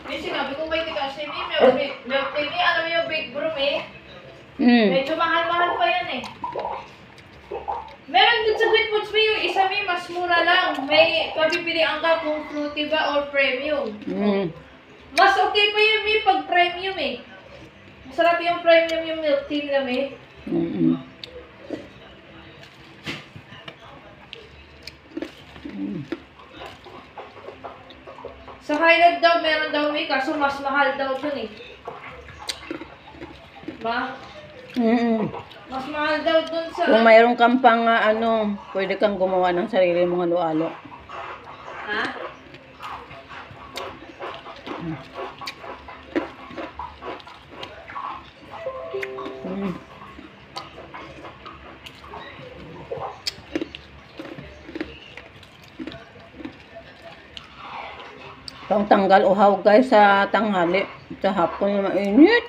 May sinabi ko kay Tita Shemi, milk tea ni, alam mo yung Big Broom eh. Medyo mahal-mahal pa yan eh. Meron din sa Sweet Foods may yung isa may mas mura lang. May pabibilian ka kung fruity ba or premium. Mas okay pa yun may pag premium eh. Masarap yung premium yung milk tea nila may. Sa Highland daw, meron daw may kaso mas mahal daw dun eh. Ba? Mas mahal daw dun sa... Kung mayroon kang pang pwede kang gumawa ng sarili mong halo-halo. Ha? Pang tanggal uhaw guys sa tanghali. Sa hapon yung mainit.